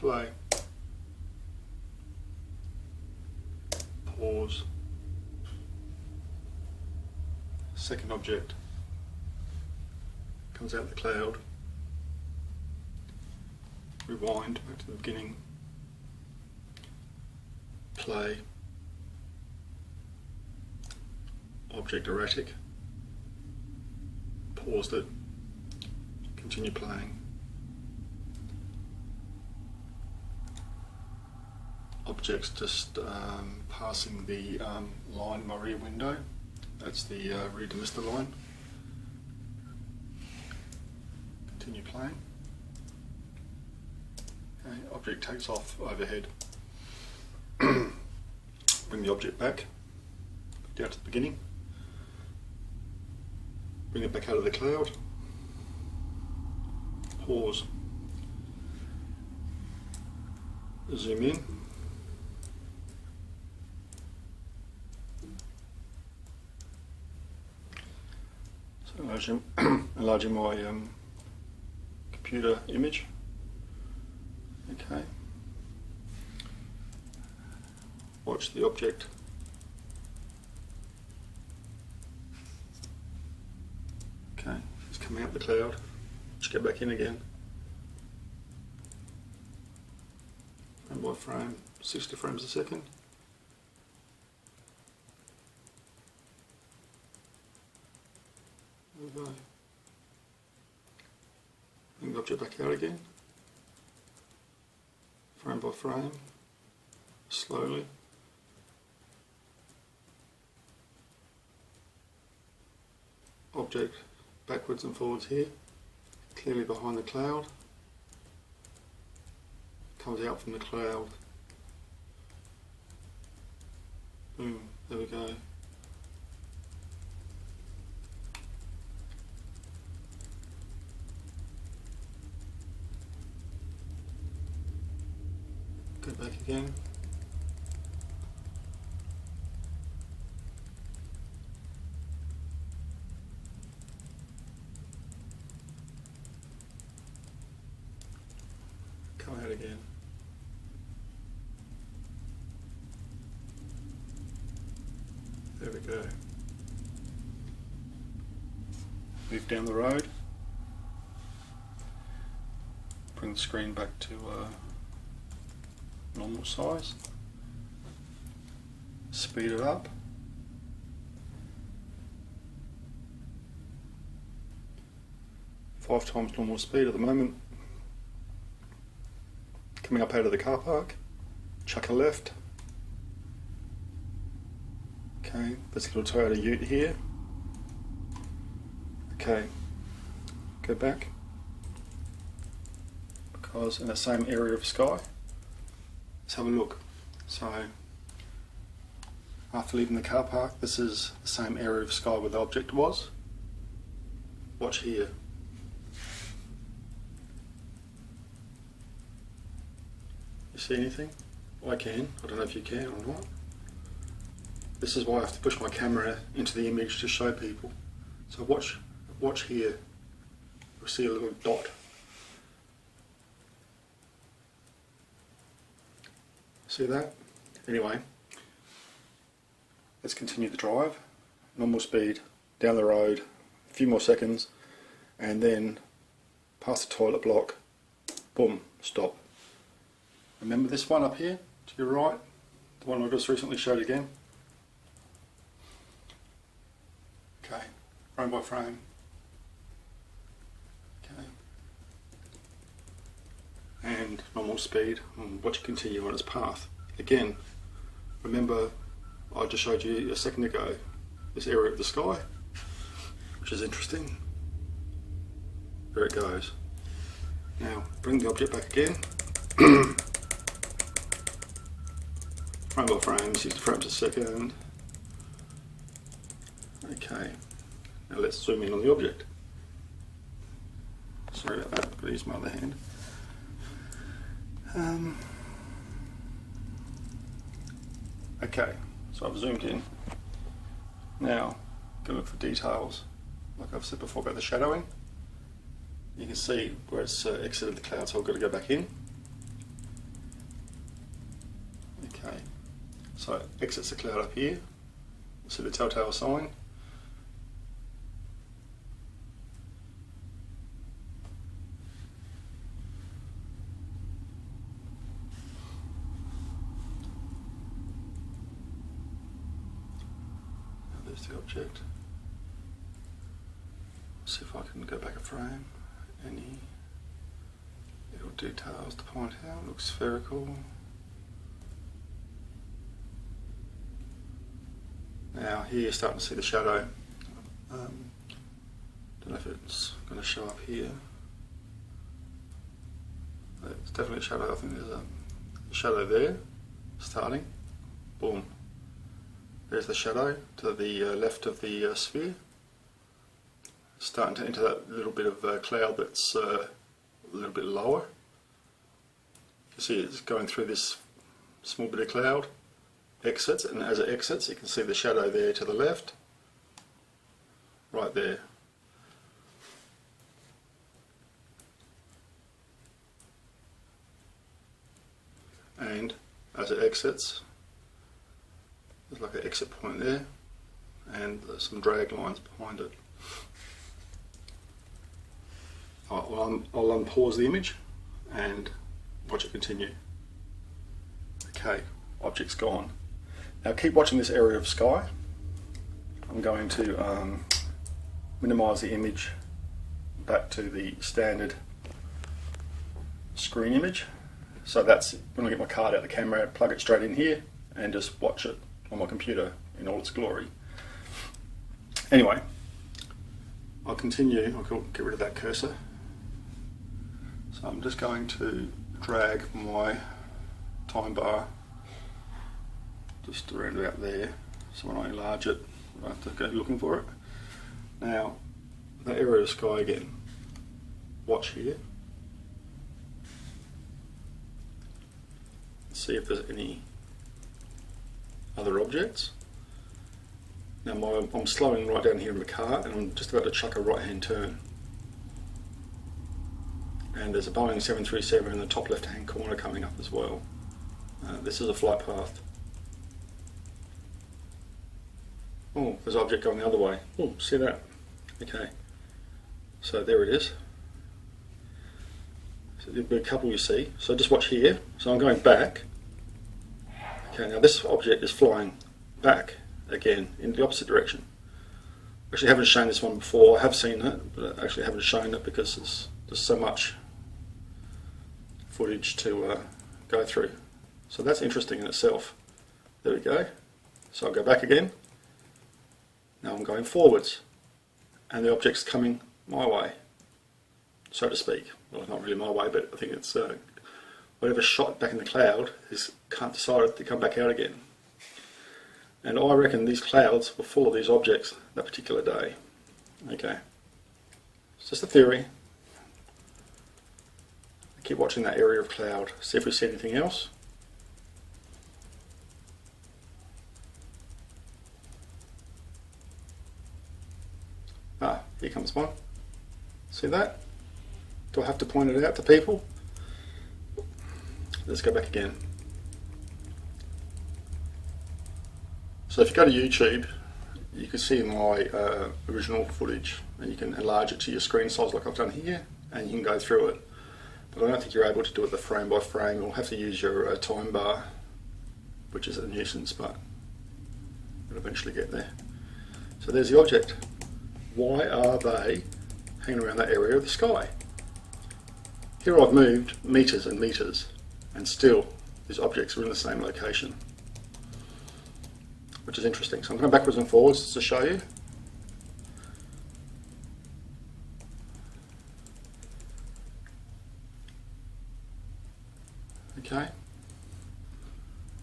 play. Pause. Second object comes out of the cloud. Rewind back to the beginning. Play. Object erratic. Paused it. Continue playing. Objects just passing the line in my rear window. That's the rear demister line. Continue playing. Okay, object takes off overhead. Bring the object back down to the beginning. Bring it back out of the cloud. Pause. Zoom in. So enlarging my computer image. Okay. Watch the object. Okay, it's coming out the cloud. Just get back in again. Frame by frame, 60 frames a second. There we go. Bring the object back out again. Frame by frame, slowly. Object backwards and forwards here, clearly behind the cloud. Comes out from the cloud. Boom, there we go. Go back again. Come out again. There we go. Move down the road. Bring the screen back to normal size. Speed it up. Five times normal speed at the moment. Coming up out of the car park. Chuck a left. Okay, there's a little Toyota Ute here. Okay, go back. Because in the same area of sky. Let's have a look. So, after leaving the car park, this is the same area of sky where the object was. Watch here. You see anything? I can. I don't know if you can or not. This is why I have to push my camera into the image to show people. So watch here. You'll see a little dot. See that? Anyway, let's continue the drive. Normal speed, down the road, a few more seconds, and then past the toilet block, boom, stop. Remember this one up here, to your right? The one I just recently showed again? Okay, frame by frame. Okay. And normal speed, and watch it continue on its path. Again, remember I just showed you a second ago this area of the sky, which is interesting. There it goes. Now bring the object back again. Frame by frame, 60 frames a second. Okay, now let's zoom in on the object. Sorry about that, I've got to use my other hand. Okay, so I've zoomed in. Now, go look for details, like I've said before about the shadowing. You can see where it's exited the cloud, so I've got to go back in. So it exits the cloud up here. See the telltale sign. Now there's the object. See if I can go back a frame. Any little details to point out. Looks spherical. Now here you're starting to see the shadow. Don't know if it's going to show up here. It's definitely a shadow. I think there's a shadow there, starting. Boom. There's the shadow to the left of the sphere. Starting to enter that little bit of cloud that's a little bit lower. You see it's going through this small bit of cloud, exits, and as it exits you can see the shadow there to the left, right there. And as it exits, there's like an exit point there, and there's some drag lines behind it. I'll unpause the image and watch it continue. Okay, object's gone. Now keep watching this area of sky. I'm going to minimise the image back to the standard screen image. So that's when I get my card out of the camera, plug it straight in here and just watch it on my computer in all its glory. Anyway, I'll continue. I'll get rid of that cursor. So I'm just going to drag my time bar just around about there, so when I enlarge it I don't have to go looking for it. Now the area of sky again, watch here, see if there's any other objects. Now I'm slowing right down here in the car and I'm just about to chuck a right hand turn. And there's a Boeing 737 in the top left hand corner coming up as well. This is a flight path. Oh, there's an object going the other way. Oh, see that? Okay. So there it is. So there'll be a couple you see. So just watch here. So I'm going back. Okay, now this object is flying back again in the opposite direction. Actually, I haven't shown this one before. I have seen it, but I actually haven't shown it because there's so much footage to go through. So that's interesting in itself. There we go. So I'll go back again. Now I'm going forwards and the object's coming my way, so to speak. Well, not really my way, but I think it's whatever shot back in the cloud can't decide to come back out again. And I reckon these clouds were full of these objects that particular day. Okay, it's just a theory. Keep watching that area of cloud, see if we see anything else. Ah, here comes one. See that? Do I have to point it out to people? Let's go back again. So if you go to YouTube, you can see my original footage and you can enlarge it to your screen size like I've done here and you can go through it. But I don't think you're able to do it the frame by frame. You'll have to use your time bar, which is a nuisance, but you'll eventually get there. So there's the object. Why are they hanging around that area of the sky? Here I've moved meters and meters, and still these objects are in the same location, which is interesting. So I'm going backwards and forwards to show you. Okay.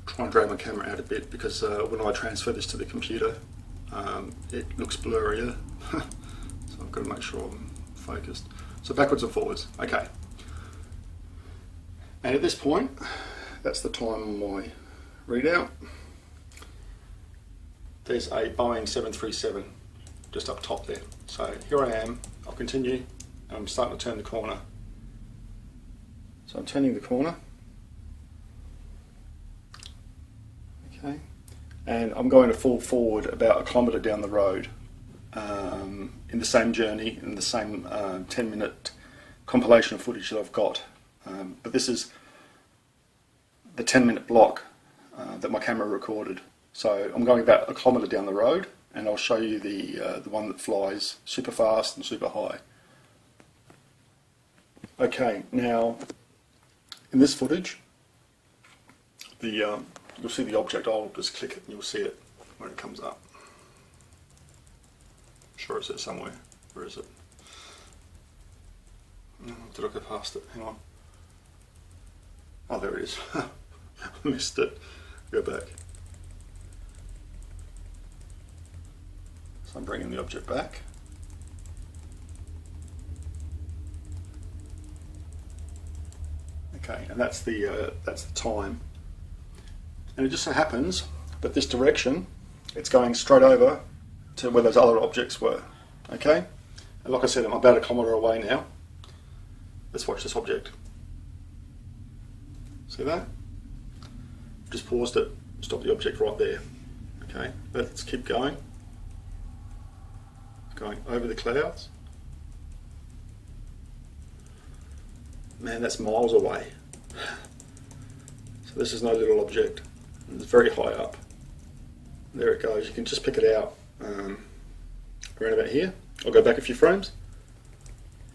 Try and drag my camera out a bit because when I transfer this to the computer, it looks blurrier. So I've got to make sure I'm focused. So backwards and forwards. Okay. And at this point, that's the time on my readout. There's a Boeing 737 just up top there. So here I am. I'll continue. And I'm starting to turn the corner. So I'm turning the corner. Okay. and I'm going to fall forward about 1 kilometre down the road in the same journey, in the same 10-minute compilation of footage that I've got. But this is the 10-minute block that my camera recorded. So I'm going about 1 kilometre down the road, and I'll show you the one that flies super fast and super high. Okay, now in this footage, you'll see the object. I'll just click it and you'll see it when it comes up. I'm sure it's there somewhere. Where is it? Did I go past it? Hang on. Oh, there it is. Missed it. Go back. So I'm bringing the object back. Okay, and that's the time. And it just so happens that this direction, it's going straight over to where those other objects were. Okay, and like I said, I'm about 1 kilometre away now. Let's watch this object. See that? Just paused it, stop the object right there. Okay, let's keep going. Going over the clouds. Man, that's miles away. So this is no little object. It's very high up. There it goes. You can just pick it out around about here. I'll go back a few frames.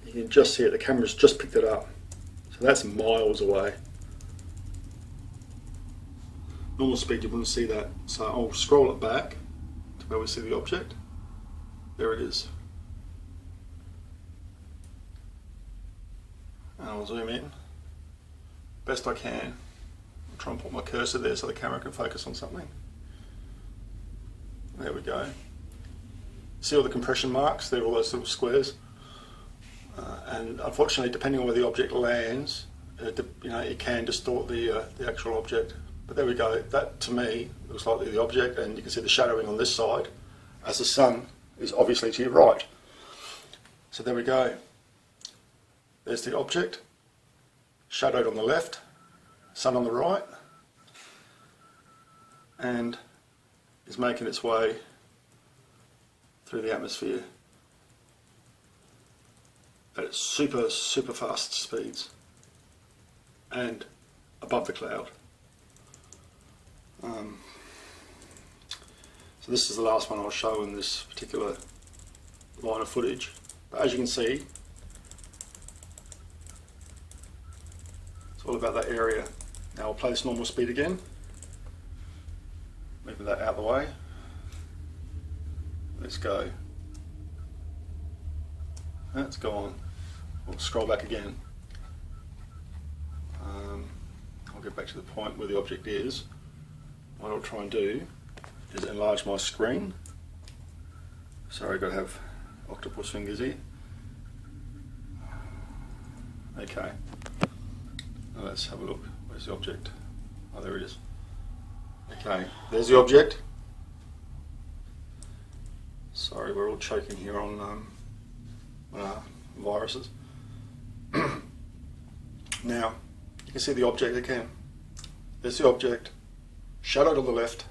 You can just see it. The camera's just picked it up. So that's miles away. Normal speed, you wouldn't see that. So I'll scroll it back to where we see the object. There it is. And I'll zoom in best I can. I'll try and put my cursor there so the camera can focus on something. There we go. See all the compression marks? They're all those little squares. And unfortunately, depending on where the object lands, it can distort the actual object. But there we go. That to me looks like the object, and you can see the shadowing on this side, as the sun is obviously to your right. So there we go. There's the object, shadowed on the left, sun on the right, and is making its way through the atmosphere at super, super fast speeds and above the cloud. So this is the last one I'll show in this particular line of footage. But as you can see, it's all about that area. Now I'll play this normal speed again. Moving that out of the way. Let's go. That's gone. We'll scroll back again. I'll get back to the point where the object is. What I'll try and do is enlarge my screen. Sorry, I've got to have octopus fingers here. Okay. Now let's have a look. Where's the object? Oh, there it is. Okay, there's the object. Sorry, we're all choking here on viruses. Now, you can see the object again. There's the object, shadowed on the left.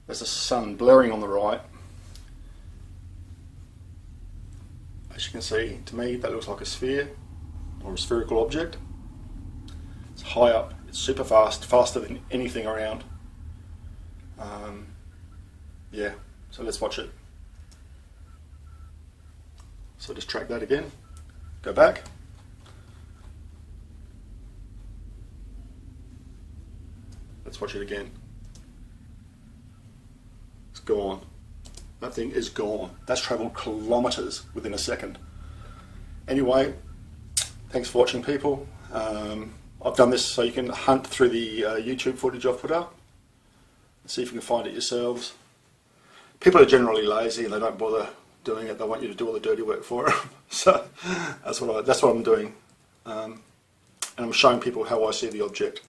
There's the sun blaring on the right. As you can see, to me, that looks like a sphere or a spherical object. It's high up, it's super fast, faster than anything around. Yeah, so let's watch it. So just track that again, go back. Let's watch it again. It's gone. That thing is gone. That's travelled kilometres within a second. Anyway, thanks for watching, people. I've done this so you can hunt through the YouTube footage I've put up and see if you can find it yourselves. People are generally lazy and they don't bother doing it. They want you to do all the dirty work for them. So that's what I'm doing. And I'm showing people how I see the object.